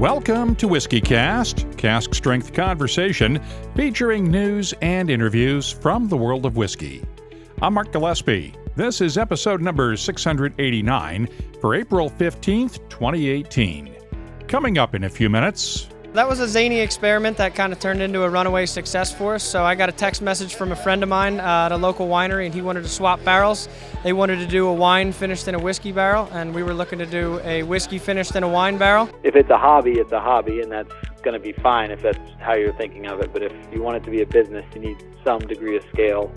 Welcome to WhiskyCast, cask strength conversation featuring news and interviews from the world of whiskey. I'm Mark Gillespie. This is episode number 689 for April 15th, 2018. Coming up in a few minutes. That was a zany experiment that kind of turned into a runaway success for us. So I got a text message from a friend of mine at a local winery, and he wanted to swap barrels. They wanted to do a wine finished in a whiskey barrel, and we were looking to do a whiskey finished in a wine barrel. If it's a hobby, and that's going to be fine if that's how you're thinking of it. But if you want it to be a business, you need some degree of scale,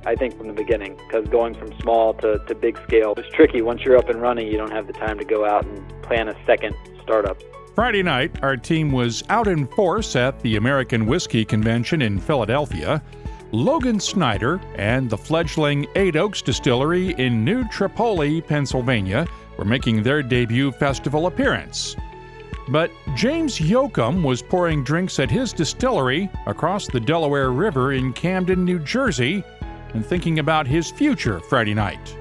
I think, from the beginning, because going from small to big scale is tricky. Once you're up and running, you don't have the time to go out and plan a second startup. Friday night, our team was out in force at the American Whiskey Convention in Philadelphia. Logan Snyder and the fledgling Eight Oaks Distillery in New Tripoli, Pennsylvania, were making their debut festival appearance. But James Yoakum was pouring drinks at his distillery across the Delaware River in Camden, New Jersey, and thinking about his future Friday night.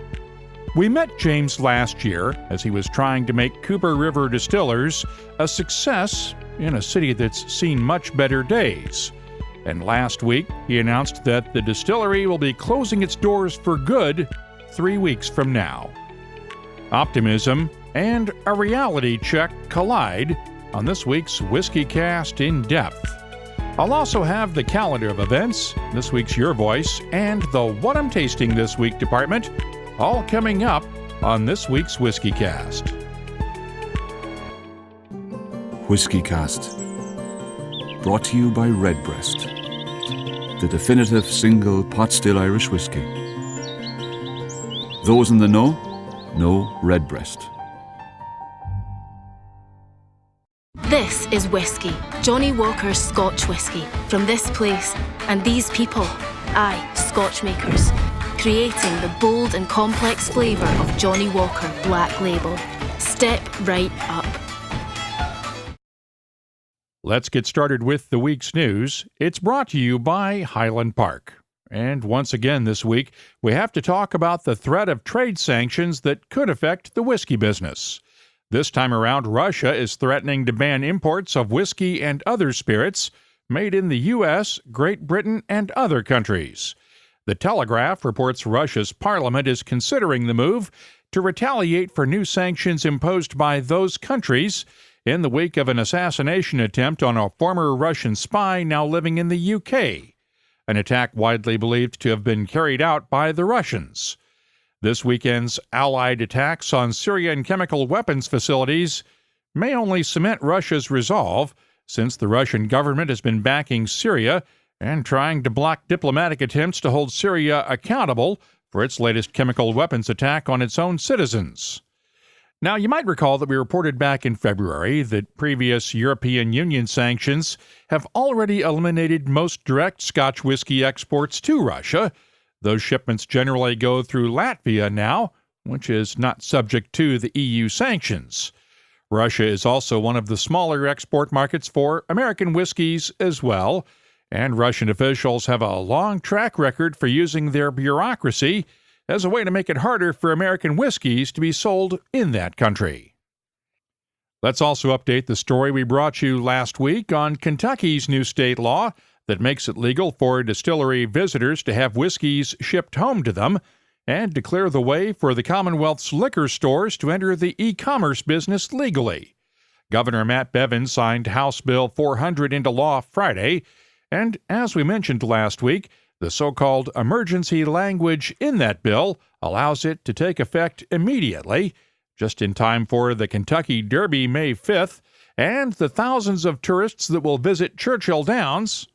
We met James last year as he was trying to make Cooper River Distillers a success in a city that's seen much better days. And last week, he announced that the distillery will be closing its doors for good 3 weeks from now. Optimism and a reality check collide on this week's WhiskyCast In-Depth. I'll also have the calendar of events, this week's Your Voice, and the What I'm Tasting This Week department, all coming up on this week's WhiskyCast. WhiskyCast, brought to you by Redbreast, the definitive single pot-still Irish whiskey. Those in the know Redbreast. This is Whisky, Johnny Walker's Scotch whisky, from this place and these people, Scotch makers, creating the bold and complex flavour of Johnny Walker Black Label. Step right up. Let's get started with the week's news. It's brought to you by Highland Park. And once again this week, we have to talk about the threat of trade sanctions that could affect the whiskey business. This time around, Russia is threatening to ban imports of whiskey and other spirits made in the U.S., Great Britain, and other countries. The Telegraph reports Russia's parliament is considering the move to retaliate for new sanctions imposed by those countries in the wake of an assassination attempt on a former Russian spy now living in the UK, an attack widely believed to have been carried out by the Russians. This weekend's Allied attacks on Syrian chemical weapons facilities may only cement Russia's resolve, since the Russian government has been backing Syria and trying to block diplomatic attempts to hold Syria accountable for its latest chemical weapons attack on its own citizens. Now, you might recall that we reported back in February that previous European Union sanctions have already eliminated most direct Scotch whiskey exports to Russia. Those shipments generally go through Latvia now, which is not subject to the EU sanctions. Russia is also one of the smaller export markets for American whiskeys as well, and Russian officials have a long track record for using their bureaucracy as a way to make it harder for American whiskeys to be sold in that country. Let's also update the story we brought you last week on Kentucky's new state law that makes it legal for distillery visitors to have whiskeys shipped home to them and to clear the way for the Commonwealth's liquor stores to enter the e-commerce business legally. Governor Matt Bevin signed House Bill 400 into law Friday, and as we mentioned last week, the so-called emergency language in that bill allows it to take effect immediately, just in time for the Kentucky Derby May 5th, and the thousands of tourists that will visit Churchill Downs,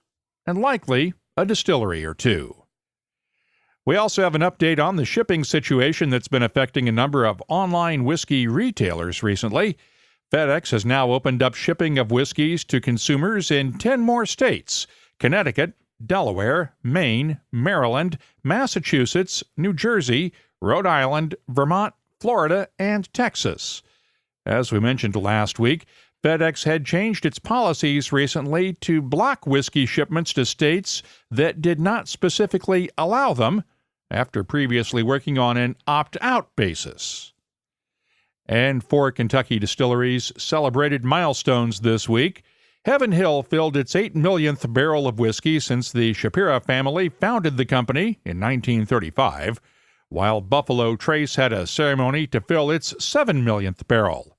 and likely a distillery or two. We also have an update on the shipping situation that's been affecting a number of online whiskey retailers recently. FedEx has now opened up shipping of whiskeys to consumers in 10 more states: Connecticut, Delaware, Maine, Maryland, Massachusetts, New Jersey, Rhode Island, Vermont, Florida, and Texas. As we mentioned last week, FedEx had changed its policies recently to block whiskey shipments to states that did not specifically allow them, after previously working on an opt-out basis. And 4 Kentucky distilleries celebrated milestones this week. Heaven Hill filled its 8 millionth barrel of whiskey since the Shapira family founded the company in 1935, while Buffalo Trace had a ceremony to fill its 7 millionth barrel.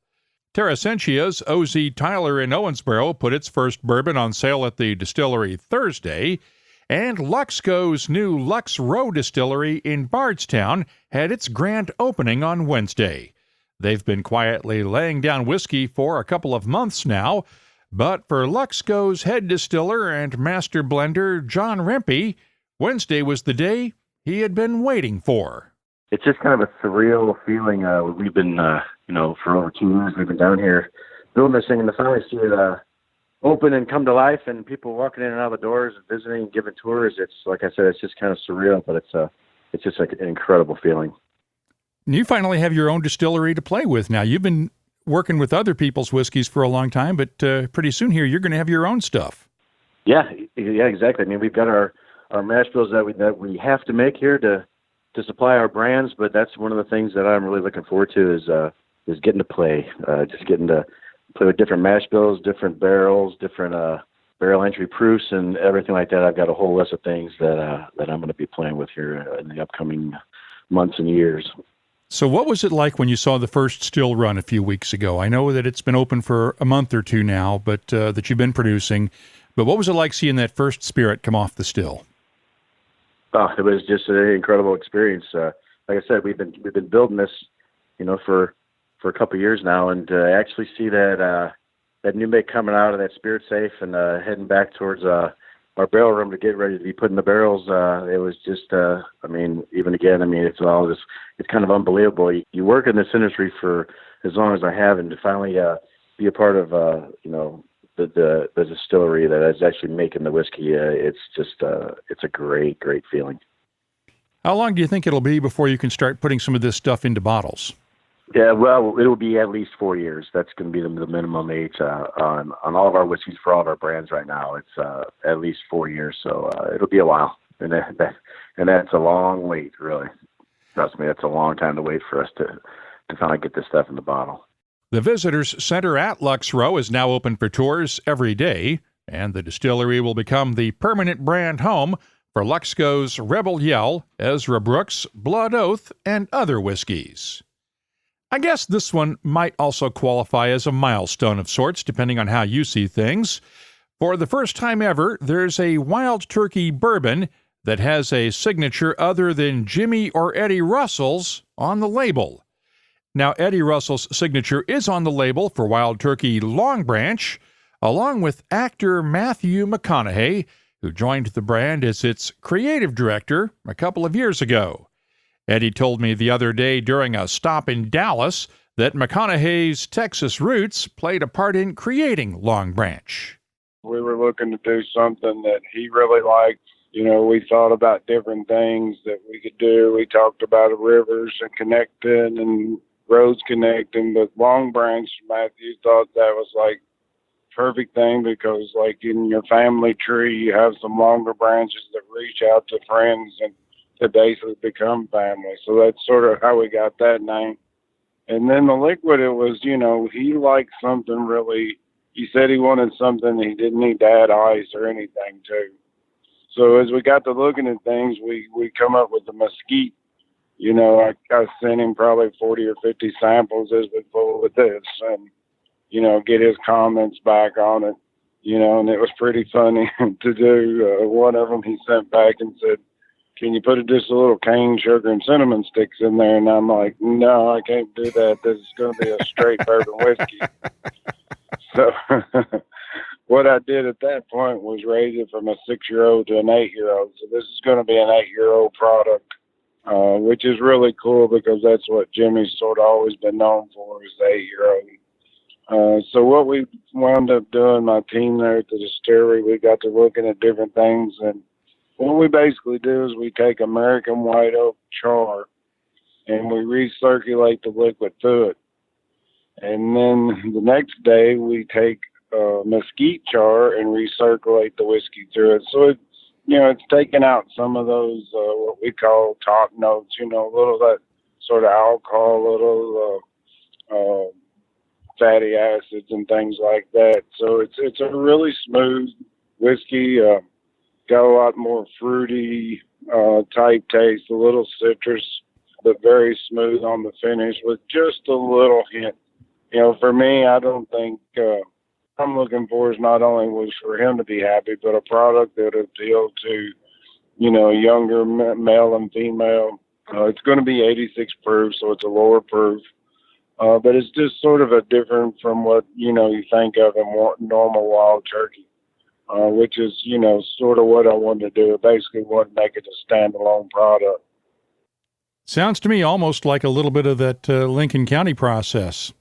Terracentia's O.Z. Tyler in Owensboro put its first bourbon on sale at the distillery Thursday, and Luxco's new Lux Row Distillery in Bardstown had its grand opening on Wednesday. They've been quietly laying down whiskey for a couple of months now, but for Luxco's head distiller and master blender, John Rempe, Wednesday was the day he had been waiting for. It's just kind of a surreal feeling. We've been, for over 2 years, we've been down here building this thing, and to finally see it open and come to life, and people walking in and out of the doors and visiting and giving tours. It's, like I said, it's just kind of surreal, but it's just like an incredible feeling. And you finally have your own distillery to play with now. You've been working with other people's whiskeys for a long time, but pretty soon here you're going to have your own stuff. Yeah, exactly. I mean, we've got our mash bills that we have to make here to supply our brands, but that's one of the things that I'm really looking forward to is getting to play, just getting to play with different mash bills, different barrels, different barrel entry proofs, and everything like that. I've got a whole list of things that I'm going to be playing with here in the upcoming months and years. So what was it like when you saw the first still run a few weeks ago? I know that it's been open for a month or two now, but that you've been producing. But what was it like seeing that first spirit come off the still? Oh, it was just an incredible experience. Like I said, we've been building this, for a couple of years now, and actually see that new make coming out of that spirit safe and heading back towards our barrel room to get ready to be put in the barrels. It was just, it's kind of unbelievable. You work in this industry for as long as I have, and to finally be a part of, the distillery that is actually making the whiskey, it's a great feeling. How long do you think it'll be before you can start putting some of this stuff into bottles? Yeah, well, it'll be at least 4 years. That's going to be the minimum age on all of our whiskeys for all of our brands right now. It's at least 4 years, so it'll be a while, and that's a long wait, really. Trust me, that's a long time to wait for us to finally get this stuff in the bottle. The Visitors Center at Lux Row is now open for tours every day, and the distillery will become the permanent brand home for Luxco's Rebel Yell, Ezra Brooks, Blood Oath, and other whiskeys. I guess this one might also qualify as a milestone of sorts, depending on how you see things. For the first time ever, there's a Wild Turkey bourbon that has a signature other than Jimmy or Eddie Russell's on the label. Now, Eddie Russell's signature is on the label for Wild Turkey Long Branch, along with actor Matthew McConaughey, who joined the brand as its creative director a couple of years ago. Eddie told me the other day during a stop in Dallas that McConaughey's Texas roots played a part in creating Long Branch. We were looking to do something that he really liked. We thought about different things that we could do. We talked about rivers and connecting and roads connecting, but Long Branch, Matthew thought that was like perfect thing because like in your family tree, you have some longer branches that reach out to friends and they basically become family. So that's sort of how we got that name. And then the liquid, it was, he liked something really, he said he wanted something he didn't need to add ice or anything to. So as we got to looking at things, we come up with the mesquite. I sent him probably 40 or 50 samples as we pull with this and, get his comments back on it, and it was pretty funny to do. One of them he sent back and said, "Can you put just a little cane sugar and cinnamon sticks in there?" And I'm like, "No, I can't do that. This is going to be a straight bourbon whiskey." So what I did at that point was raise it from a 6-year-old to an 8-year-old. So this is going to be an 8-year-old product. Which is really cool because that's what Jimmy's sort of always been known for, is the 8-year-old. So what we wound up doing, my team there at the distillery, we got to looking at different things. And what we basically do is we take American white oak char and we recirculate the liquid through it. And then the next day we take mesquite char and recirculate the whiskey through it. So it's taking out some of those, what we call top notes, a little of that sort of alcohol, a little fatty acids and things like that. So it's a really smooth whiskey. Got a lot more fruity type taste, a little citrus, but very smooth on the finish with just a little hint. For me, I don't think I'm looking for is not only was for him to be happy, but a product that appealed to, younger male and female. It's going to be 86 proof, so it's a lower proof. But it's just sort of a different from what, you think of in normal wild turkey, which is, sort of what I wanted to do. I basically wanted to make it a standalone product. Sounds to me almost like a little bit of that Lincoln County process.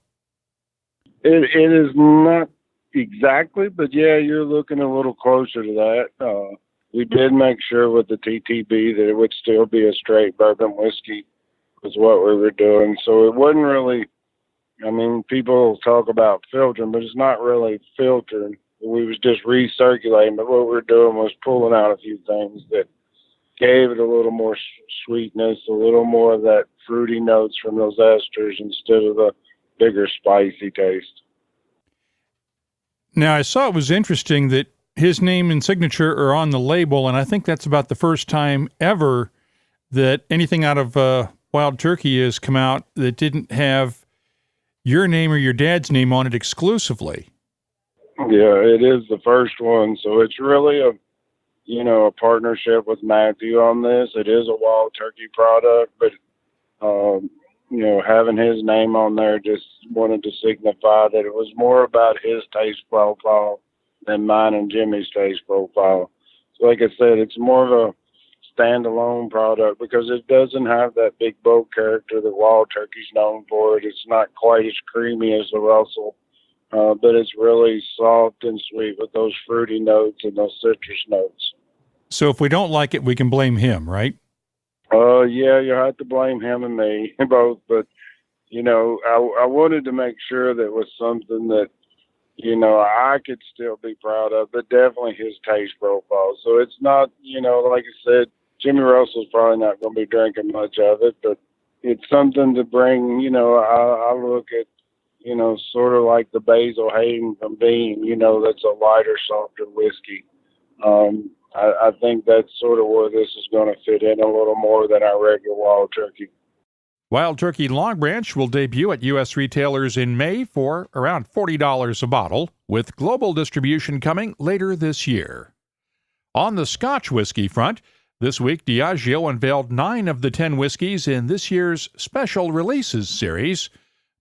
It is not exactly, but yeah, you're looking a little closer to that. We did make sure with the TTB that it would still be a straight bourbon whiskey was what we were doing. So it wasn't really, people talk about filtering, but it's not really filtering. We was just recirculating, but what we're doing was pulling out a few things that gave it a little more sweetness, a little more of that fruity notes from those esters instead of the bigger spicy taste. Now, I saw it was interesting that his name and signature are on the label, and I think that's about the first time ever that anything out of Wild Turkey has come out that didn't have your name or your dad's name on it exclusively. Yeah, it is the first one, so it's really a partnership with Matthew on this. It is a Wild Turkey product, but having his name on there just wanted to signify that it was more about his taste profile than mine and Jimmy's taste profile. So like I said, it's more of a standalone product because it doesn't have that big boat character that Wild Turkey's known for. It's not quite as creamy as the Russell, but it's really soft and sweet with those fruity notes and those citrus notes. So if we don't like it, we can blame him, right? Yeah, you have to blame him and me both, but I wanted to make sure that it was something that I could still be proud of, but definitely his taste profile. So it's not, like I said, Jimmy Russell's probably not going to be drinking much of it, but it's something to bring, I look at, sort of like the Basil Hayden from Beam, that's a lighter, softer whiskey. I think that's sort of where this is going to fit in a little more than our regular Wild Turkey. Wild Turkey Long Branch will debut at U.S. retailers in May for around $40 a bottle, with global distribution coming later this year. On the Scotch whiskey front, this week Diageo unveiled 9 of the 10 whiskeys in this year's Special Releases series.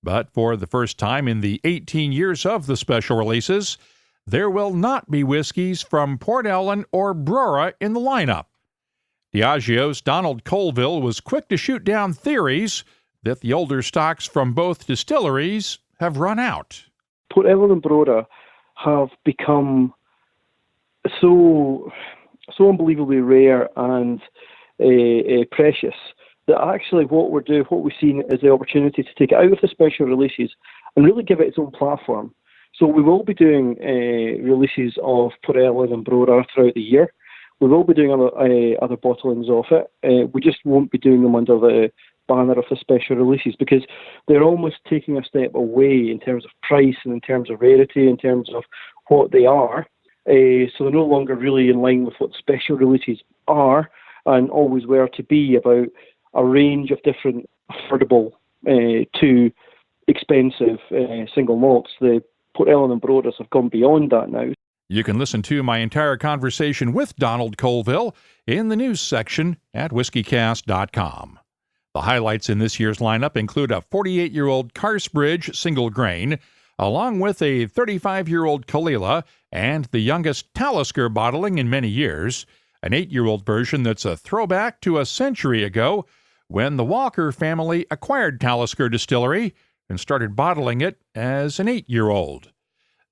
But for the first time in the 18 years of the special releases, there will not be whiskeys from Port Ellen or Brora in the lineup. Diageo's Donald Colville was quick to shoot down theories that the older stocks from both distilleries have run out. Port Ellen and Brora have become so unbelievably rare and precious that actually what we've seen is the opportunity to take it out of the special releases and really give it its own platform. So we will be doing releases of Port Ellen and Brora throughout the year. We will be doing other bottlings of it. We just won't be doing them under the banner of the special releases because they're almost taking a step away in terms of price and in terms of rarity, in terms of what they are. So they're no longer really in line with what special releases are and always were to be, about a range of different affordable to expensive single malts. The Port Ellen and Broras have gone beyond that now. You can listen to my entire conversation with Donald Colville in the news section at whiskycast.com. The highlights in this year's lineup include a 48-year-old Carsbridge single grain, along with a 35-year-old Kalila and the youngest Talisker bottling in many years, an 8-year-old version that's a throwback to a century ago when the Walker family acquired Talisker Distillery and started bottling it as an 8-year-old.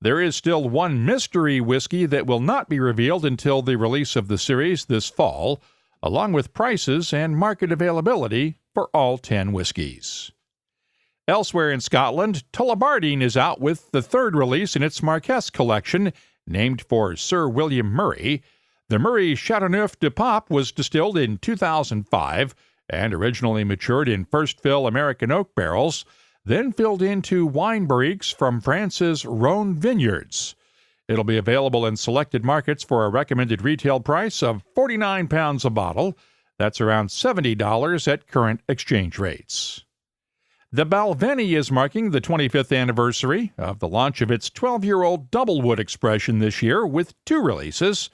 There is still one mystery whiskey that will not be revealed until the release of the series this fall, along with prices and market availability for all 10 whiskeys. Elsewhere in Scotland, Tullibardine is out with the third release in its Marquess collection, named for Sir William Murray. The Murray Chateauneuf de Pape was distilled in 2005 and originally matured in first fill American oak barrels. then filled into wine barriques from France's Rhone vineyards. It'll be available in selected markets for a recommended retail price of £49 a bottle. That's around $70 at current exchange rates. The Balvenie is marking the 25th anniversary of the launch of its 12-year-old Doublewood expression this year with 2 releases.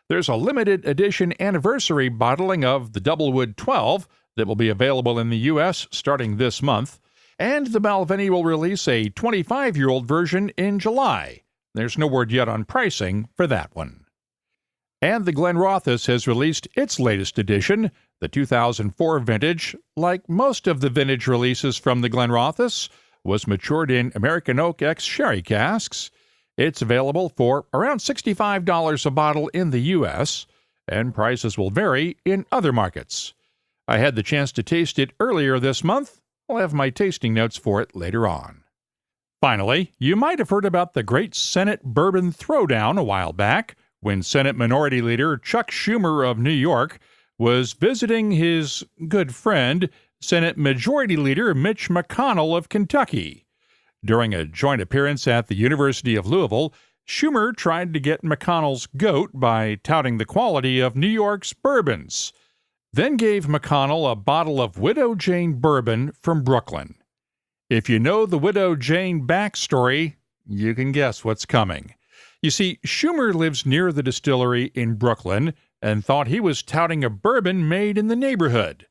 There's a limited edition anniversary bottling of the Doublewood 12 that will be available in the U.S. starting this month, and the Balvenie will release a 25-year-old version in July. There's no word yet on pricing for that one. And the Glenrothes has released its latest edition, the 2004 vintage. Like most of the vintage releases from the Glenrothes, was matured in American Oak X sherry casks. It's available for around $65 a bottle in the U.S., and prices will vary in other markets. I had the chance to taste it earlier this month. I'll have my tasting notes for it later on. Finally, you might have heard about the Great Senate Bourbon Throwdown a while back, when Senate Minority Leader Chuck Schumer of New York was visiting his good friend, Senate Majority Leader Mitch McConnell of Kentucky. During a joint appearance at the University of Louisville, Schumer tried to get McConnell's goat by touting the quality of New York's bourbons, then gave McConnell a bottle of Widow Jane bourbon from Brooklyn. If you know the Widow Jane backstory, you can guess what's coming. You see, Schumer lives near the distillery in Brooklyn and thought he was touting a bourbon made in the neighborhood.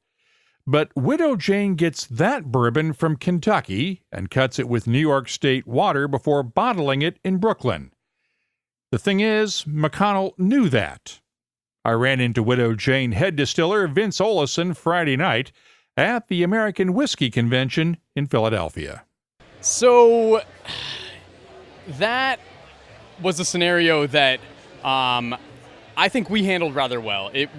But Widow Jane gets that bourbon from Kentucky and cuts it with New York State water before bottling it in Brooklyn. The thing is, McConnell knew that. I ran into Widow Jane head distiller Vince Olison Friday night at the American Whiskey Convention in Philadelphia. So that was a scenario that I think we handled rather well. It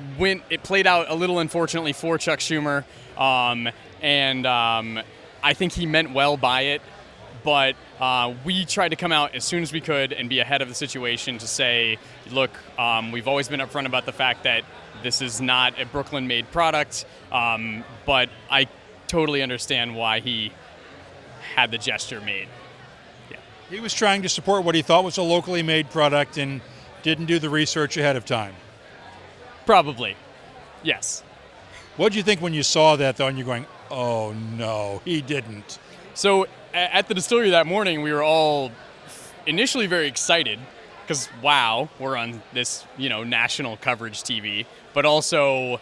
played out a little unfortunately for Chuck Schumer, and I think he meant well by it, but we tried to come out as soon as we could and be ahead of the situation to say, look, we've always been upfront about the fact that this is not a Brooklyn-made product, but I totally understand why he had the gesture made. He was trying to support what he thought was a locally made product and didn't do the research ahead of time. Probably, yes. What did you think when you saw that, though, and you're going, oh, no, he didn't? So at the distillery that morning, we were all initially very excited because, wow, we're on this, national coverage TV, but also,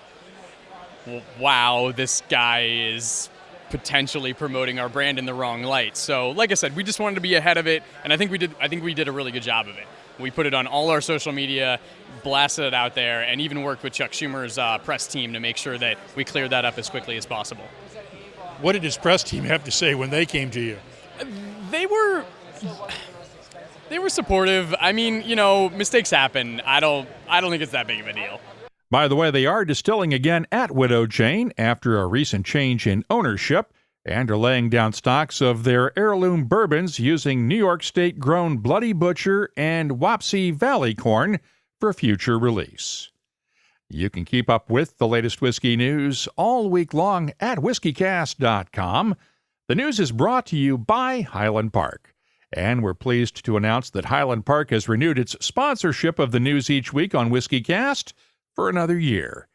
wow, this guy is potentially promoting our brand in the wrong light. So, like I said, we just wanted to be ahead of it, and I think we did a really good job of it. We put it on all our social media, blasted it out there, and even worked with Chuck Schumer's press team to make sure that we cleared that up as quickly as possible. What did his press team have to say when they came to you? They were supportive. I mean, mistakes happen. I don't think it's that big of a deal. By the way, they are distilling again at Widow Jane after a recent change in ownership and are laying down stocks of their heirloom bourbons using New York State-grown Bloody Butcher and Wapsie Valley corn for future release. You can keep up with the latest whiskey news all week long at whiskycast.com. The news is brought to you by Highland Park, and we're pleased to announce that Highland Park has renewed its sponsorship of the news each week on WhiskyCast for another year.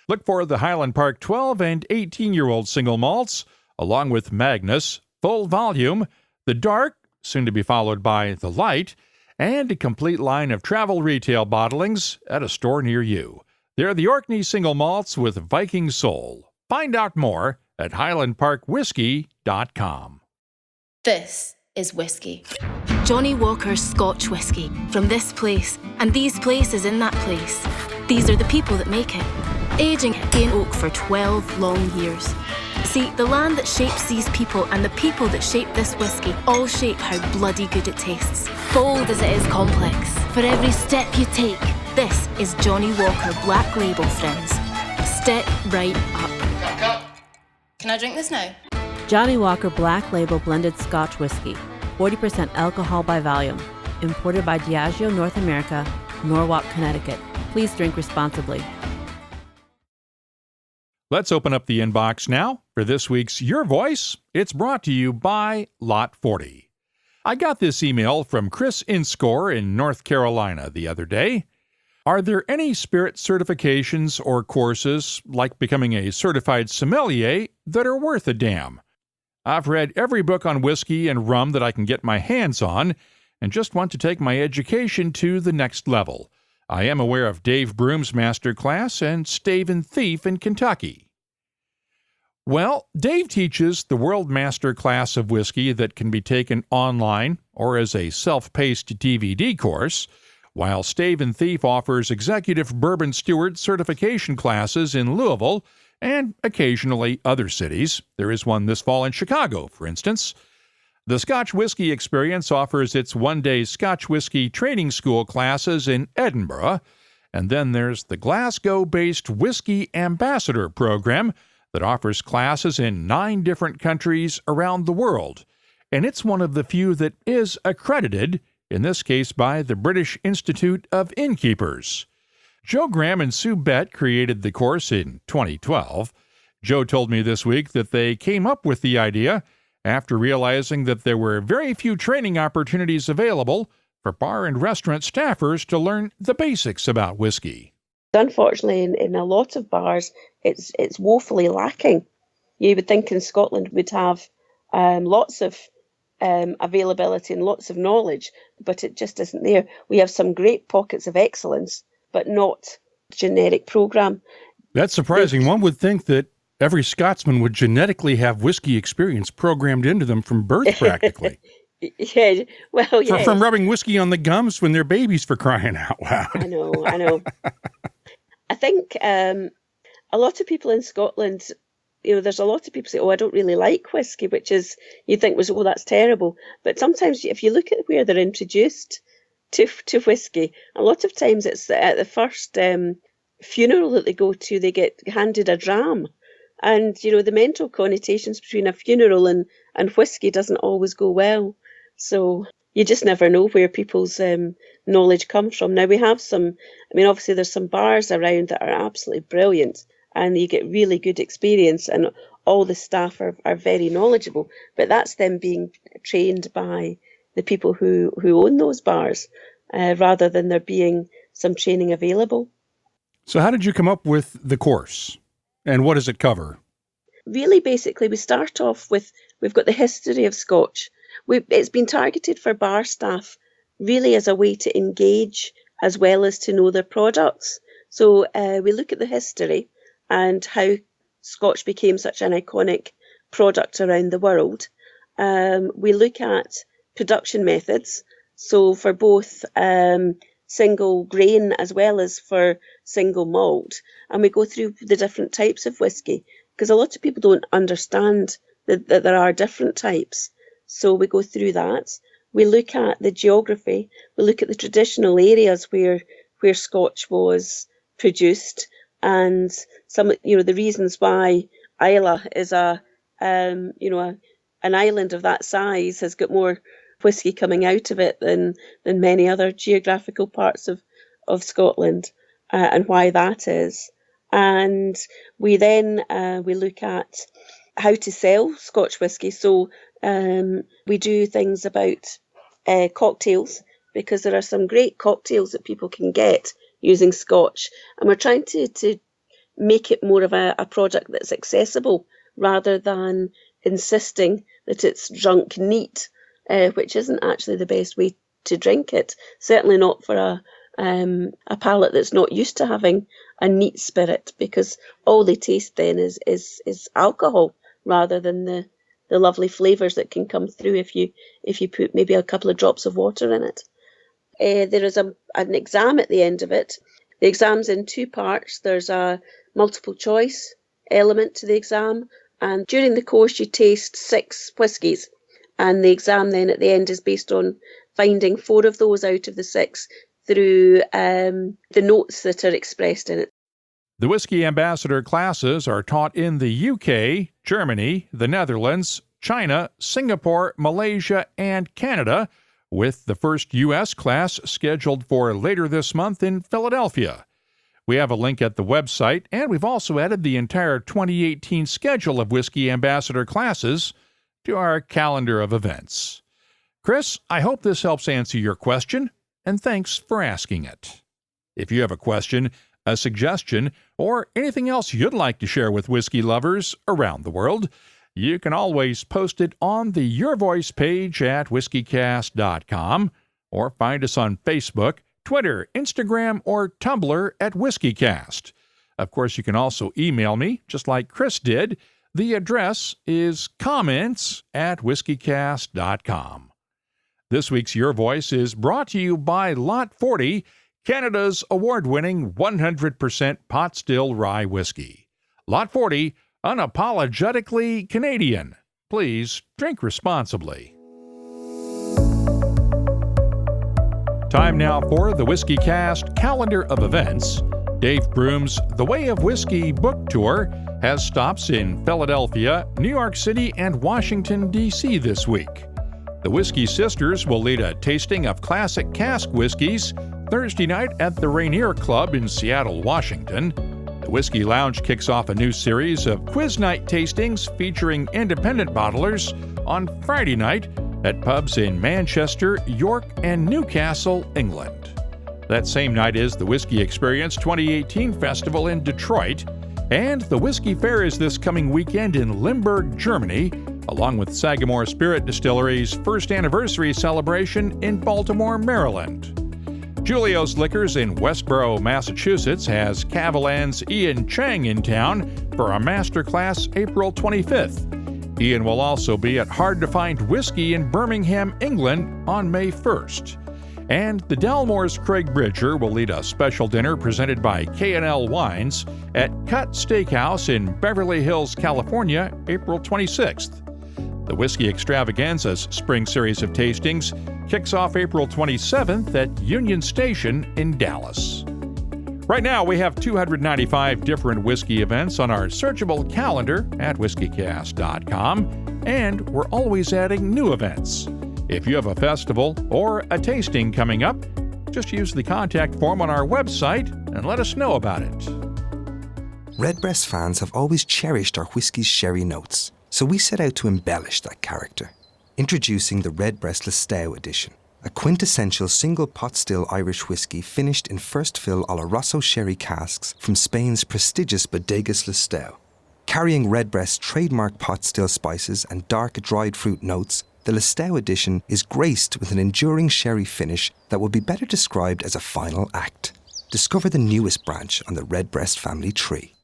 Look for the Highland Park 12 and 18-year-old single malts, along with Magnus, Full Volume, the Dark, soon to be followed by the Light, and a complete line of travel retail bottlings at a store near you. They're the Orkney single malts with Viking soul. Find out more at highlandparkwhiskey.com. This is whiskey. Johnny Walker's Scotch whiskey. From this place, and these places in that place. These are the people that make it. Aging in oak for 12 long years. See, the land that shapes these people and the people that shape this whiskey all shape how bloody good it tastes. Bold as it is complex. For every step you take, this is Johnny Walker Black Label, friends. Step right up. Can I drink this now? Johnny Walker Black Label Blended Scotch Whiskey. 40% alcohol by volume. Imported by Diageo North America, Norwalk, Connecticut. Please drink responsibly. Let's open up the inbox now for this week's Your Voice. It's brought to you by Lot 40. I got this email from Chris Inscore in North Carolina the other day. Are there any spirit certifications or courses, like becoming a certified sommelier, that are worth a damn? I've read every book on whiskey and rum that I can get my hands on and just want to take my education to the next level. I am aware of Dave Broom's master class and Stave and Thief in Kentucky. Well, Dave teaches the World Master Class of Whiskey that can be taken online or as a self-paced DVD course, while Stave and Thief offers Executive Bourbon Steward certification classes in Louisville and occasionally other cities. There is one this fall in Chicago, for instance. The Scotch Whisky Experience offers its one-day Scotch Whisky Training School classes in Edinburgh, and then there's the Glasgow-based Whisky Ambassador program that offers classes in 9 different countries around the world, and it's one of the few that is accredited, in this case by the British Institute of Innkeepers. Joe Graham and Sue Bett created the course in 2012. Joe told me this week that they came up with the idea after realizing that there were very few training opportunities available for bar and restaurant staffers to learn the basics about whiskey. Unfortunately, in a lot of bars, it's woefully lacking. You would think in Scotland we'd have lots of availability and lots of knowledge, but it just isn't there. We have some great pockets of excellence, but not generic program. That's surprising. One would think that every Scotsman would genetically have whiskey experience programmed into them from birth, practically. Yeah, well, yeah. From rubbing whiskey on the gums when they're babies, for crying out loud. I know. I think a lot of people in Scotland, there's a lot of people say, I don't really like whiskey, which is, you think that's terrible. But sometimes if you look at where they're introduced to whiskey, a lot of times it's at the first funeral that they go to, they get handed a dram. And, the mental connotations between a funeral and whiskey doesn't always go well. So you just never know where people's knowledge comes from. Now, we have obviously there's some bars around that are absolutely brilliant and you get really good experience and all the staff are very knowledgeable. But that's them being trained by the people who own those bars rather than there being some training available. So how did you come up with the course? And what does it cover? Really, basically, we start off with, we've got the history of Scotch. It's been targeted for bar staff really as a way to engage as well as to know their products. So we look at the history and how Scotch became such an iconic product around the world. We look at production methods. So for both single grain as well as for single malt, and we go through the different types of whiskey because a lot of people don't understand that there are different types. So we go through that. We look at the geography. We look at the traditional areas where Scotch was produced and some the reasons why Islay is an island of that size has got more whiskey coming out of it than many other geographical parts of Scotland, and why that is. And we then we look at how to sell Scotch whisky. So we do things about cocktails, because there are some great cocktails that people can get using Scotch, and we're trying to make it more of a product that's accessible rather than insisting that it's drunk neat, which isn't actually the best way to drink it. Certainly not for a palate that's not used to having a neat spirit, because all they taste then is alcohol rather than the lovely flavours that can come through if you put maybe a couple of drops of water in it. There is an exam at the end of it. The exam's in 2 parts. There's a multiple choice element to the exam, and during the course you taste 6 whiskies, and the exam then at the end is based on finding 4 of those out of the 6 through the notes that are expressed in it. The Whisky Ambassador classes are taught in the UK, Germany, the Netherlands, China, Singapore, Malaysia, and Canada, with the first U.S. class scheduled for later this month in Philadelphia. We have a link at the website, and we've also added the entire 2018 schedule of Whiskey Ambassador classes to our calendar of events. Chris, I hope this helps answer your question, and thanks for asking it. If you have a question, a suggestion, or anything else you'd like to share with whiskey lovers around the world, you can always post it on the Your Voice page at whiskycast.com, or find us on Facebook, Twitter, Instagram, or Tumblr at WhiskyCast. Of course, you can also email me, just like Chris did. The address is comments@whiskycast.com. This week's Your Voice is brought to you by Lot 40, Canada's award-winning 100% pot still rye whiskey. Lot 40, unapologetically Canadian. Please drink responsibly. Time now for the WhiskyCast calendar of events. Dave Broom's The Way of Whiskey book tour has stops in Philadelphia, New York City, and Washington, D.C. this week. The Whiskey Sisters will lead a tasting of classic cask whiskeys Thursday night at the Rainier Club in Seattle, Washington. The Whiskey Lounge kicks off a new series of quiz night tastings featuring independent bottlers on Friday night at pubs in Manchester, York, and Newcastle, England. That same night is the Whiskey Experience 2018 Festival in Detroit, and the Whiskey Fair is this coming weekend in Limburg, Germany, along with Sagamore Spirit Distillery's first anniversary celebration in Baltimore, Maryland. Julio's Liquors in Westboro, Massachusetts has Cavalan's Ian Chang in town for a masterclass April 25th. Ian will also be at Hard to Find Whiskey in Birmingham, England on May 1st. And the Dalmore's Craig Bridger will lead a special dinner presented by K&L Wines at Cut Steakhouse in Beverly Hills, California, April 26th. The Whiskey Extravaganza's spring series of tastings kicks off April 27th at Union Station in Dallas. Right now, we have 295 different whiskey events on our searchable calendar at whiskycast.com, and we're always adding new events. If you have a festival or a tasting coming up, just use the contact form on our website and let us know about it. Redbreast fans have always cherished our whiskey's sherry notes, so we set out to embellish that character. Introducing the Redbreast Listowel edition, a quintessential single pot still Irish whiskey finished in first fill Oloroso sherry casks from Spain's prestigious Bodegas Listowel. Carrying Redbreast's trademark pot still spices and dark dried fruit notes, the Listowel edition is graced with an enduring sherry finish that would be better described as a final act. Discover the newest branch on the Redbreast family tree.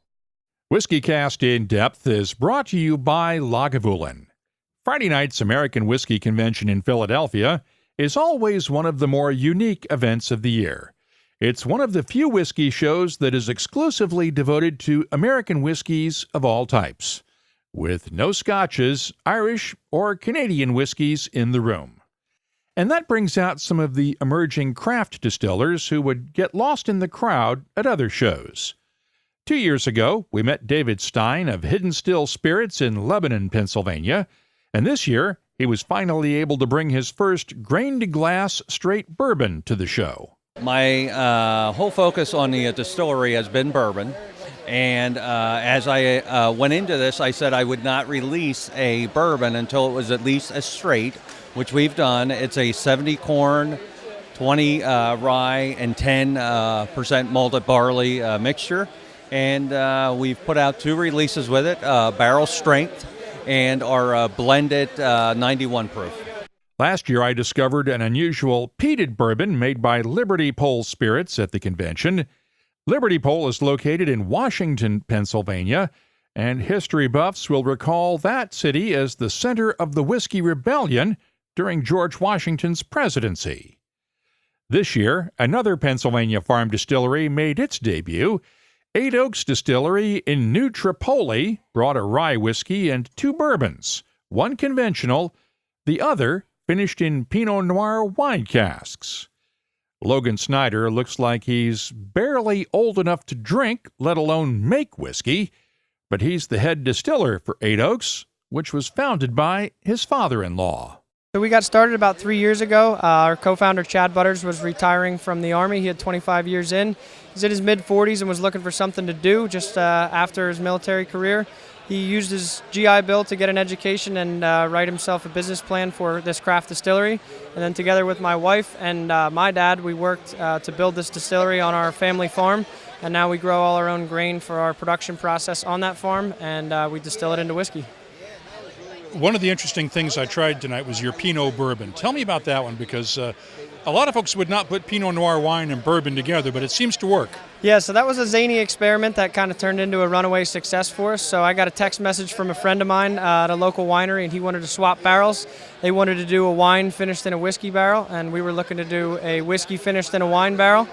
WhiskyCast In-Depth is brought to you by Lagavulin. Friday night's American Whiskey Convention in Philadelphia is always one of the more unique events of the year. It's one of the few whiskey shows that is exclusively devoted to American whiskeys of all types, with no Scotches, Irish, or Canadian whiskeys in the room. And that brings out some of the emerging craft distillers who would get lost in the crowd at other shows. 2 years ago, we met David Stein of Hidden Still Spirits in Lebanon, Pennsylvania, and this year, he was finally able to bring his first grain-to-glass straight bourbon to the show. My whole focus on the distillery has been bourbon, and as I went into this, I said I would not release a bourbon until it was at least a straight, which we've done. It's a 70 corn, 20 rye, and 10% malted barley mixture, and we've put out 2 releases with it, barrel strength, and our blended 91 proof. Last year, I discovered an unusual peated bourbon made by Liberty Pole Spirits at the convention. Liberty Pole is located in Washington, Pennsylvania, and history buffs will recall that city as the center of the Whiskey Rebellion during George Washington's presidency. This year, another Pennsylvania farm distillery made its debut. 8 Oaks Distillery in New Tripoli brought a rye whiskey and 2 bourbons, one conventional, the other finished in Pinot Noir wine casks. Logan Snyder looks like he's barely old enough to drink, let alone make whiskey, but he's the head distiller for 8 Oaks, which was founded by his father-in-law. So we got started about 3 years ago. Our co-founder, Chad Butters, was retiring from the Army. He had 25 years in. He's in his mid-40s and was looking for something to do just after his military career. He used his GI Bill to get an education and write himself a business plan for this craft distillery. And then together with my wife and my dad, we worked to build this distillery on our family farm. And now we grow all our own grain for our production process on that farm, and we distill it into whiskey. One of the interesting things I tried tonight was your Pinot Bourbon. Tell me about that one, because a lot of folks would not put Pinot Noir wine and bourbon together, but it seems to work. Yeah, so that was a zany experiment that kind of turned into a runaway success for us. So I got a text message from a friend of mine at a local winery, and he wanted to swap barrels. They wanted to do a wine finished in a whiskey barrel, and we were looking to do a whiskey finished in a wine barrel.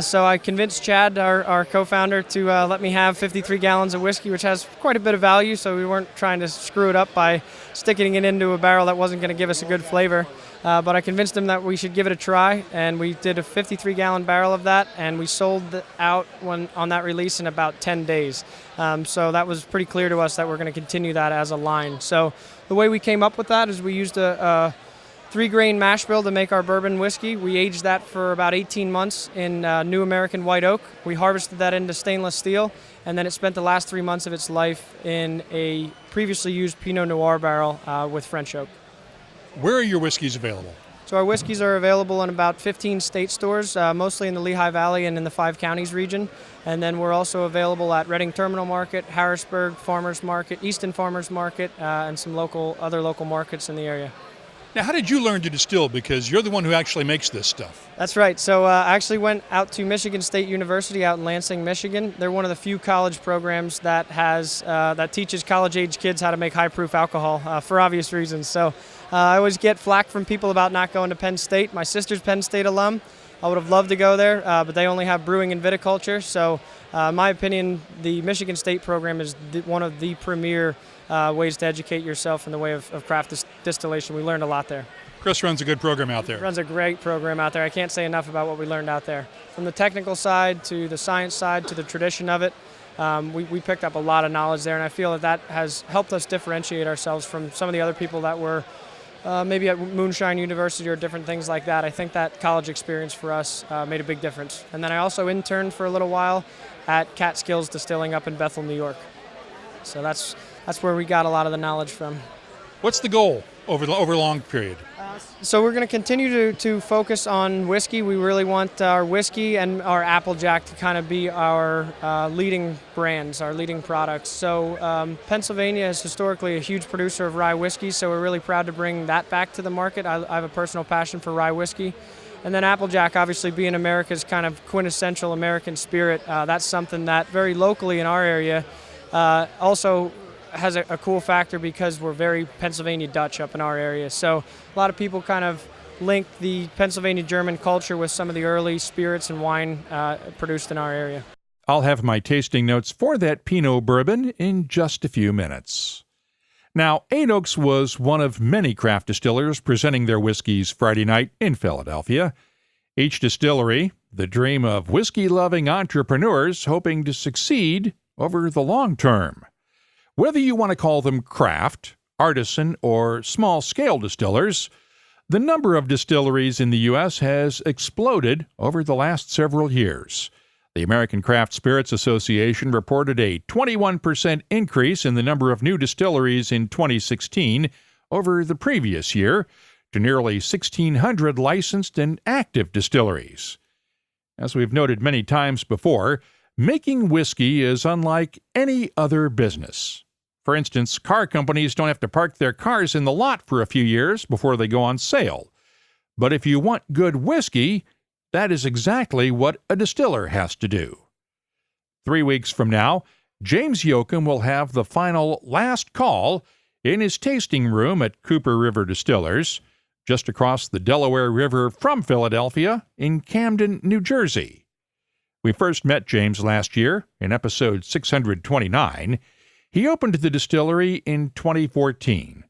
So I convinced Chad, our co-founder, to let me have 53 gallons of whiskey, which has quite a bit of value, so we weren't trying to screw it up by sticking it into a barrel that wasn't going to give us a good flavor. But I convinced him that we should give it a try, and we did a 53-gallon barrel of that, and we sold out on that release in about 10 days. So that was pretty clear to us that we're going to continue that as a line. So the way we came up with that is we used a 3-grain mash bill to make our bourbon whiskey. We aged that for about 18 months in New American white oak. We harvested that into stainless steel, and then it spent the last 3 months of its life in a previously used Pinot Noir barrel with French oak. Where are your whiskeys available? So our whiskeys are available in about 15 state stores, mostly in the Lehigh Valley and in the 5 counties region. And then we're also available at Reading Terminal Market, Harrisburg Farmers Market, Easton Farmers Market, and some other local markets in the area. Now, how did you learn to distill? Because you're the one who actually makes this stuff. That's right. So I actually went out to Michigan State University out in Lansing, Michigan. They're one of the few college programs that teaches college-age kids how to make high-proof alcohol for obvious reasons. So I always get flack from people about not going to Penn State. My sister's Penn State alum. I would have loved to go there, but they only have brewing and viticulture. So in my opinion, the Michigan State program is one of the premier ways to educate yourself in the way of craft distillation. We learned a lot there. Chris runs a good program out there. Runs a great program out there. I can't say enough about what we learned out there. From the technical side to the science side to the tradition of it, we picked up a lot of knowledge there, and I feel that has helped us differentiate ourselves from some of the other people that were maybe at Moonshine University or different things like that. I think that college experience for us made a big difference. And then I also interned for a little while at Catskills Distilling up in Bethel, New York. So that's where we got a lot of the knowledge from. What's the goal over a long period? So we're going to continue to focus on whiskey. We really want our whiskey and our Applejack to kind of be our leading brands, our leading products. So Pennsylvania is historically a huge producer of rye whiskey, so we're really proud to bring that back to the market. I have a personal passion for rye whiskey. And then Applejack, obviously being America's kind of quintessential American spirit, that's something that very locally in our area also has a cool factor because we're very Pennsylvania Dutch up in our area. So a lot of people kind of link the Pennsylvania German culture with some of the early spirits and wine produced in our area. I'll have my tasting notes for that Pinot Bourbon in just a few minutes. Now, Eight Oaks was one of many craft distillers presenting their whiskeys Friday night in Philadelphia. Each distillery, the dream of whiskey-loving entrepreneurs hoping to succeed over the long term. Whether you want to call them craft, artisan, or small-scale distillers, the number of distilleries in the U.S. has exploded over the last several years. The American Craft Spirits Association reported a 21% increase in the number of new distilleries in 2016 over the previous year to nearly 1,600 licensed and active distilleries. As we've noted many times before, making whiskey is unlike any other business. For instance, car companies don't have to park their cars in the lot for a few years before they go on sale. But if you want good whiskey, that is exactly what a distiller has to do. 3 weeks from now, James Yoakum will have the final last call in his tasting room at Cooper River Distillers, just across the Delaware River from Philadelphia in Camden, New Jersey. We first met James last year in episode 629. He opened the distillery in 2014.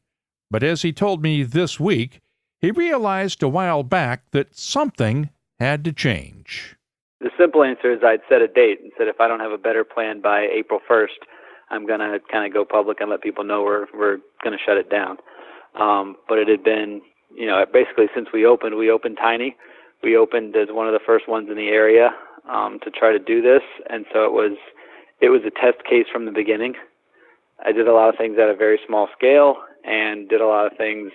But as he told me this week, he realized a while back that something had to change. The simple answer is I'd set a date and said if I don't have a better plan by April 1st, I'm going to kind of go public and let people know we're going to shut it down. But it had been basically since we opened tiny. We opened as one of the first ones in the area to try to do this, and so it was a test case from the beginning. I did a lot of things at a very small scale and did a lot of things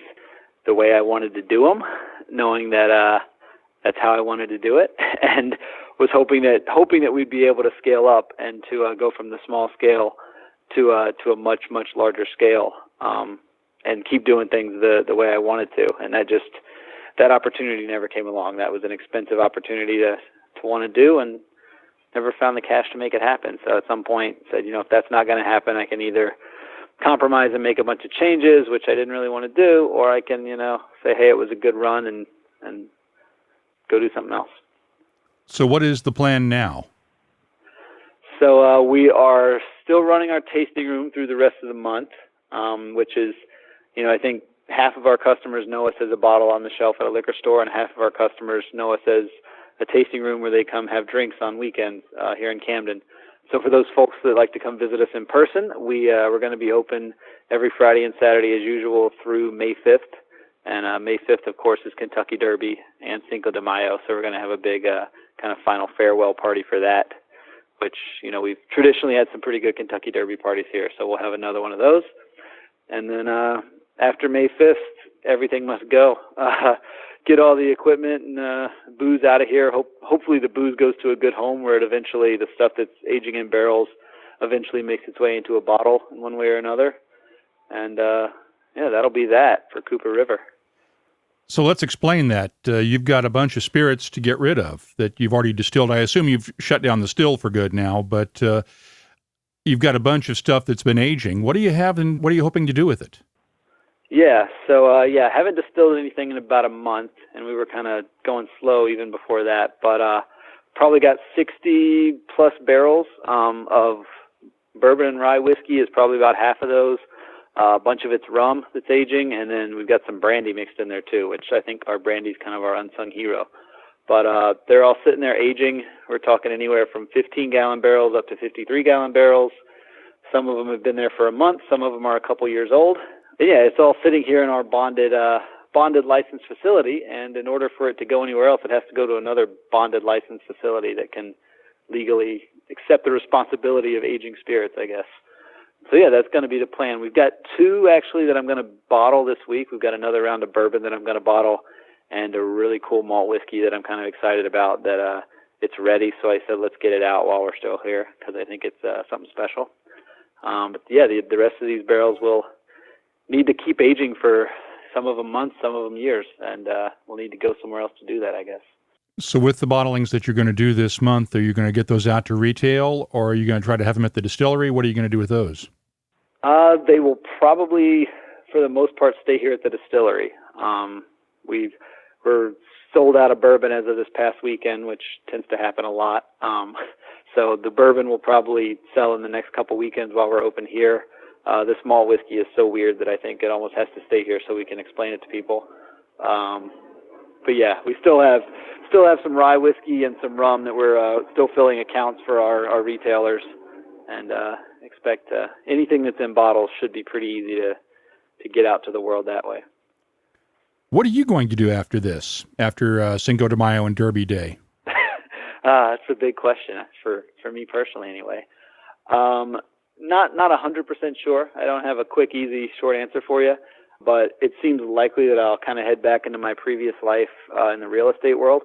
the way I wanted to do them, knowing that that's how I wanted to do it, and was hoping that we'd be able to scale up and to go from the small scale to a much, much larger scale, and keep doing things the way I wanted to. And that opportunity never came along. That was an expensive opportunity to want to do, and never found the cash to make it happen. So at some point said, if that's not going to happen, I can either compromise and make a bunch of changes, which I didn't really want to do, or I can, say, hey, it was a good run and go do something else. So what is the plan now? So we are still running our tasting room through the rest of the month, which is, I think half of our customers know us as a bottle on the shelf at a liquor store, and half of our customers know us as a tasting room where they come have drinks on weekends here in Camden. So for those folks that like to come visit us in person, we're going to be open every Friday and Saturday as usual through May 5th. And May 5th, of course, is Kentucky Derby and Cinco de Mayo. So we're going to have a big kind of final farewell party for that, which, we've traditionally had some pretty good Kentucky Derby parties here. So we'll have another one of those. And then after May 5th, everything must go. Get all the equipment and booze out of here. Hopefully the booze goes to a good home where the stuff that's aging in barrels eventually makes its way into a bottle in one way or another. And that'll be that for Cooper River. So let's explain that. You've got a bunch of spirits to get rid of that you've already distilled. I assume you've shut down the still for good now, but you've got a bunch of stuff that's been aging. What do you have and what are you hoping to do with it? Yeah, so haven't distilled anything in about a month, and we were kind of going slow even before that, but probably got 60 plus barrels of bourbon and rye whiskey is probably about half of those. A bunch of it's rum that's aging, and then we've got some brandy mixed in there too, which I think our brandy's kind of our unsung hero. But they're all sitting there aging. We're talking anywhere from 15-gallon barrels up to 53-gallon barrels. Some of them have been there for a month. Some of them are a couple years old. But yeah, it's all sitting here in our bonded licensed facility, and in order for it to go anywhere else, it has to go to another bonded licensed facility that can legally accept the responsibility of aging spirits, I guess. So yeah, that's going to be the plan. We've got two actually that I'm going to bottle this week. We've got another round of bourbon that I'm going to bottle, and a really cool malt whiskey that I'm kind of excited about that it's ready. So I said, let's get it out while we're still here because I think it's something special. But yeah, the rest of these barrels will need to keep aging for some of them months, some of them years, and we'll need to go somewhere else to do that, I guess. So with the bottlings that you're going to do this month, are you going to get those out to retail, or are you going to try to have them at the distillery? What are you going to do with those? They will probably, for the most part, stay here at the distillery. We're sold out of bourbon as of this past weekend, which tends to happen a lot. So the bourbon will probably sell in the next couple weekends while we're open here. This malt whiskey is so weird that I think it almost has to stay here so we can explain it to people. But yeah, we still have some rye whiskey and some rum that we're still filling accounts for our retailers, and expect anything that's in bottles should be pretty easy to get out to the world that way. What are you going to do after this, after Cinco de Mayo and Derby Day? That's a big question for me personally, anyway. Not 100% sure. I don't have a quick, easy, short answer for you, but it seems likely that I'll kind of head back into my previous life in the real estate world,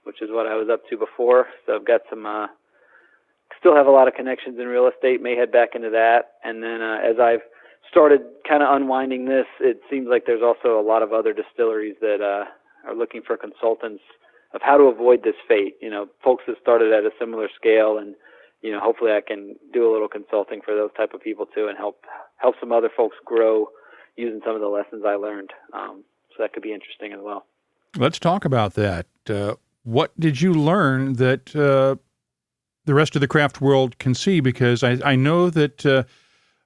which is what I was up to before. So I've got still have a lot of connections in real estate, may head back into that. And then as I've started kind of unwinding this, it seems like there's also a lot of other distilleries that are looking for consultants of how to avoid this fate. Folks that started at a similar scale, and hopefully I can do a little consulting for those type of people too, and help some other folks grow using some of the lessons I learned. So that could be interesting as well. Let's talk about that. What did you learn that the rest of the craft world can see? Because I know that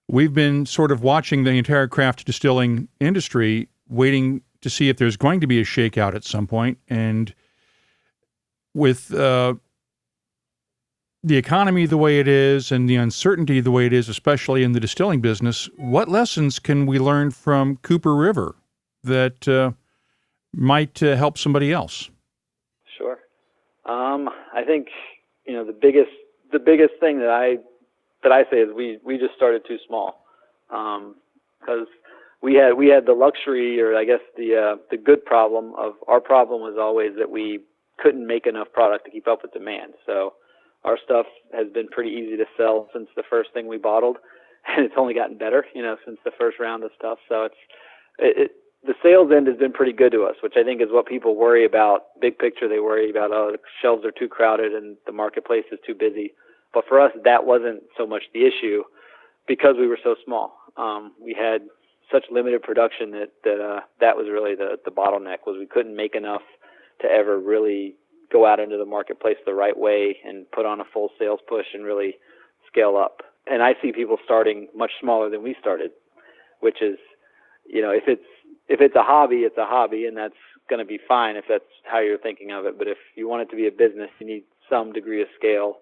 we've been sort of watching the entire craft distilling industry, waiting to see if there's going to be a shakeout at some point. And with the economy the way it is and the uncertainty the way it is, especially in the distilling business, what lessons can we learn from Cooper River that might help somebody else? Sure. I think, the biggest thing that I say is we just started too small. Because we had the luxury, or I guess the good problem of our problem was always that we couldn't make enough product to keep up with demand. So our stuff has been pretty easy to sell since the first thing we bottled, and it's only gotten better, since the first round of stuff. So the sales end has been pretty good to us, which I think is what people worry about. Big picture, they worry about, the shelves are too crowded and the marketplace is too busy. But for us, that wasn't so much the issue because we were so small. We had such limited production that was really the bottleneck, was we couldn't make enough to ever really go out into the marketplace the right way and put on a full sales push and really scale up. And I see people starting much smaller than we started, which is, if it's a hobby, it's a hobby, and that's going to be fine if that's how you're thinking of it. But if you want it to be a business, you need some degree of scale,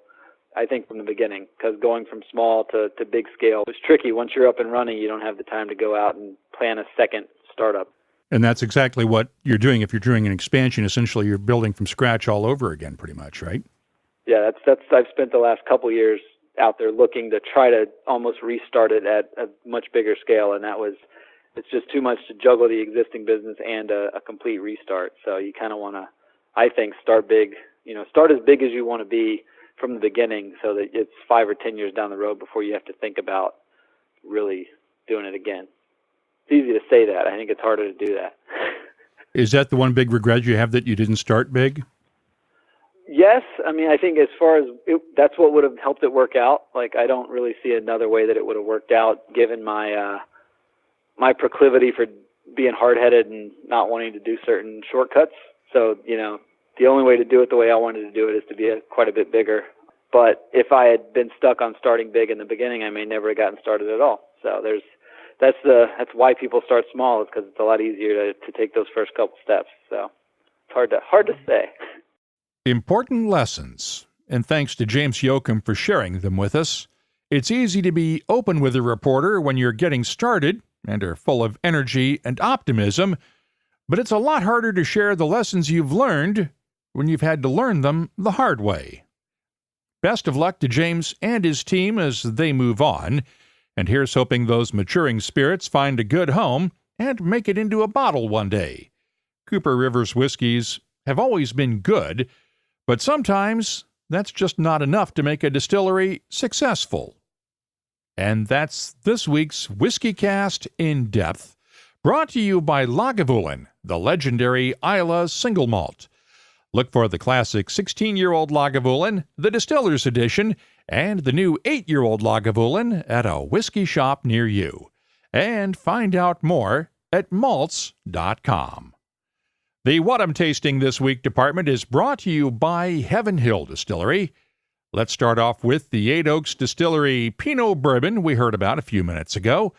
I think, from the beginning, because going from small to big scale is tricky. Once you're up and running, you don't have the time to go out and plan a second startup. And that's exactly what you're doing. If you're doing an expansion, essentially you're building from scratch all over again, pretty much, right? Yeah, that's I've spent the last couple of years out there looking to try to almost restart it at a much bigger scale, and it's just too much to juggle the existing business and a complete restart. So you kind of want to, I think, start big, start as big as you want to be from the beginning, so that it's 5 or 10 years down the road before you have to think about really doing it again. It's easy to say that. I think it's harder to do that. Is that the one big regret you have, that you didn't start big? Yes. I mean, I think as far as that's what would have helped it work out. Like, I don't really see another way that it would have worked out, given my my proclivity for being hard-headed and not wanting to do certain shortcuts. So, the only way to do it the way I wanted to do it is to be quite a bit bigger. But if I had been stuck on starting big in the beginning, I may never have gotten started at all. So that's why people start small, is because it's a lot easier to take those first couple steps. So it's hard to say. Important lessons, and thanks to James Yoakum for sharing them with us. It's easy to be open with a reporter when you're getting started and are full of energy and optimism, but it's a lot harder to share the lessons you've learned when you've had to learn them the hard way. Best of luck to James and his team as they move on, and here's hoping those maturing spirits find a good home and make it into a bottle one day. Cooper River's whiskeys have always been good, but sometimes that's just not enough to make a distillery successful. And that's this week's WhiskyCast In-Depth, brought to you by Lagavulin, the legendary Islay single malt. Look for the classic 16-year-old Lagavulin, the Distillers Edition, and the new 8-year-old Lagavulin at a whiskey shop near you. And find out more at malts.com. The What I'm Tasting This Week department is brought to you by Heaven Hill Distillery. Let's start off with the Eight Oaks Distillery Pinot Bourbon we heard about a few minutes ago.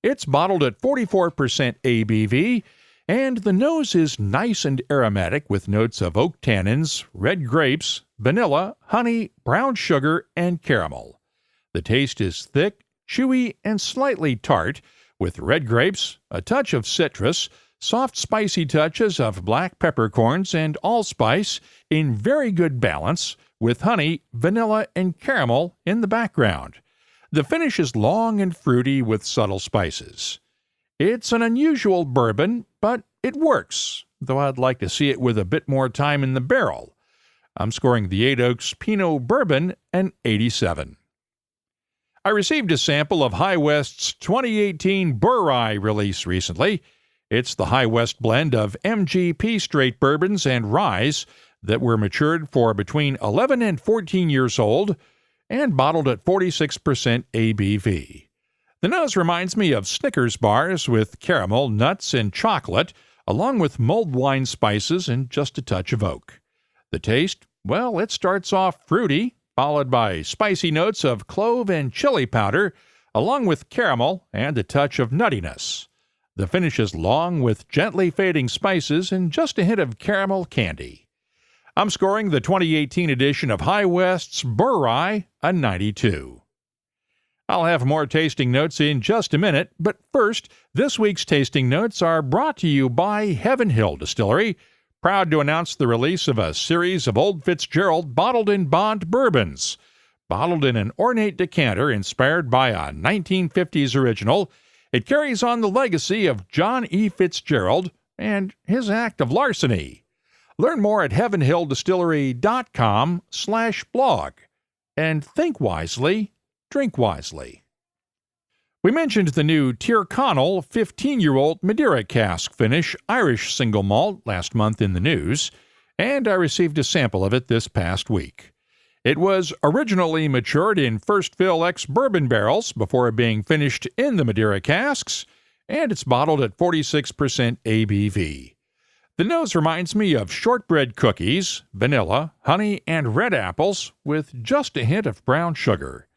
It's bottled at 44% ABV, and the nose is nice and aromatic with notes of oak tannins, red grapes, vanilla, honey, brown sugar, and caramel. The taste is thick, chewy, and slightly tart, with red grapes, a touch of citrus, soft spicy touches of black peppercorns and allspice in very good balance, with honey, vanilla, and caramel in the background. The finish is long and fruity with subtle spices. It's an unusual bourbon, but it works, though I'd like to see it with a bit more time in the barrel. I'm scoring the Eight Oaks Pinot Bourbon an 87. I received a sample of High West's 2018 Broras release recently. It's the High West blend of MGP straight bourbons and ryes that were matured for between 11 and 14 years old and bottled at 46% ABV. The nose reminds me of Snickers bars with caramel, nuts, and chocolate, along with mulled wine spices and just a touch of oak. The taste, well, it starts off fruity, followed by spicy notes of clove and chili powder, along with caramel and a touch of nuttiness. The finish is long with gently fading spices and just a hint of caramel candy. I'm scoring the 2018 edition of High West's Broras a 92. I'll have more tasting notes in just a minute, but first, this week's tasting notes are brought to you by Heaven Hill Distillery, proud to announce the release of a series of Old Fitzgerald bottled in bond bourbons. Bottled in an ornate decanter inspired by a 1950s original, it carries on the legacy of John E. Fitzgerald and his act of larceny. Learn more at heavenhilldistillery.com/blog. And think wisely, drink wisely. We mentioned the new Tyrconnell 15-year-old Madeira cask finish Irish single malt last month in the news, and I received a sample of it this past week. It was originally matured in first fill ex-bourbon barrels before being finished in the Madeira casks, and it's bottled at 46% ABV. The nose reminds me of shortbread cookies, vanilla, honey, and red apples with just a hint of brown sugar.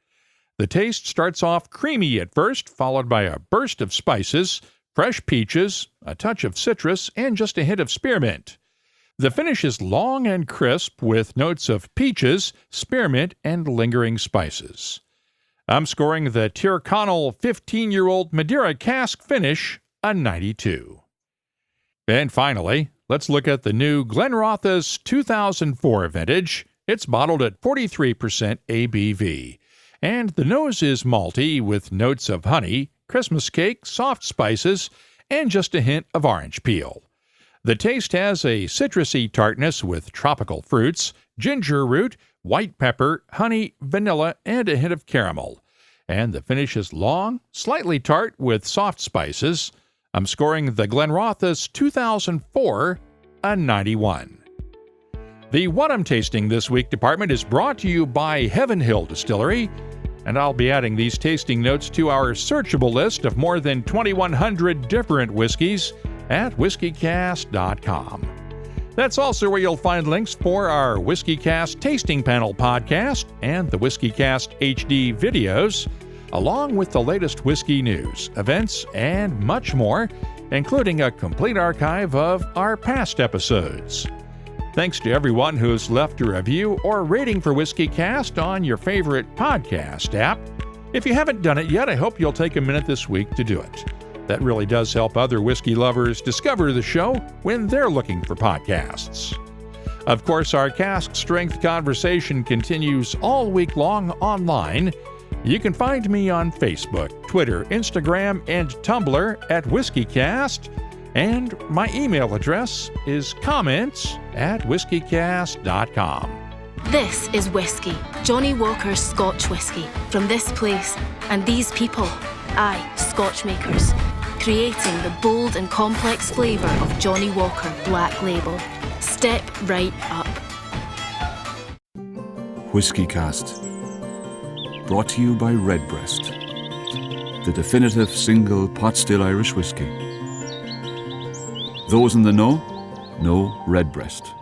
The taste starts off creamy at first, followed by a burst of spices, fresh peaches, a touch of citrus, and just a hint of spearmint. The finish is long and crisp with notes of peaches, spearmint, and lingering spices. I'm scoring the Tyrconnell 15-year-old Madeira cask finish a 92. And finally, let's look at the new Glenrothes 2004 vintage. It's bottled at 43% ABV. And the nose is malty with notes of honey, Christmas cake, soft spices, and just a hint of orange peel. The taste has a citrusy tartness with tropical fruits, ginger root, white pepper, honey, vanilla, and a hint of caramel. And the finish is long, slightly tart with soft spices. I'm scoring the Glenrothes 2004 a 91. The What I'm Tasting This Week department is brought to you by Heaven Hill Distillery, and I'll be adding these tasting notes to our searchable list of more than 2,100 different whiskeys at whiskycast.com. That's also where you'll find links for our WhiskyCast Tasting Panel podcast and the WhiskyCast HD videos, along with the latest whiskey news, events, and much more, including a complete archive of our past episodes. Thanks to everyone who's left a review or rating for WhiskyCast on your favorite podcast app. If you haven't done it yet, I hope you'll take a minute this week to do it. That really does help other whiskey lovers discover the show when they're looking for podcasts. Of course, our cask strength conversation continues all week long online. You can find me on Facebook, Twitter, Instagram, and Tumblr at WhiskyCast. And my email address is comments@whiskycast.com. This is Whisky, Johnny Walker's Scotch whisky. From this place and these people, aye, Scotch makers, creating the bold and complex flavour of Johnny Walker Black Label. Step right up. WhiskyCast. Brought to you by Redbreast, the definitive single pot still Irish whiskey. Those in the know Redbreast.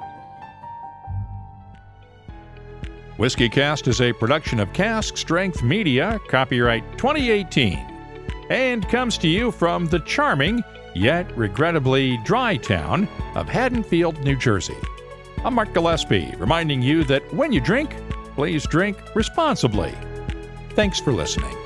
WhiskyCast is a production of Cask Strength Media, copyright 2018, and comes to you from the charming, yet regrettably dry town of Haddonfield, New Jersey. I'm Mark Gillespie, reminding you that when you drink, please drink responsibly. Thanks for listening.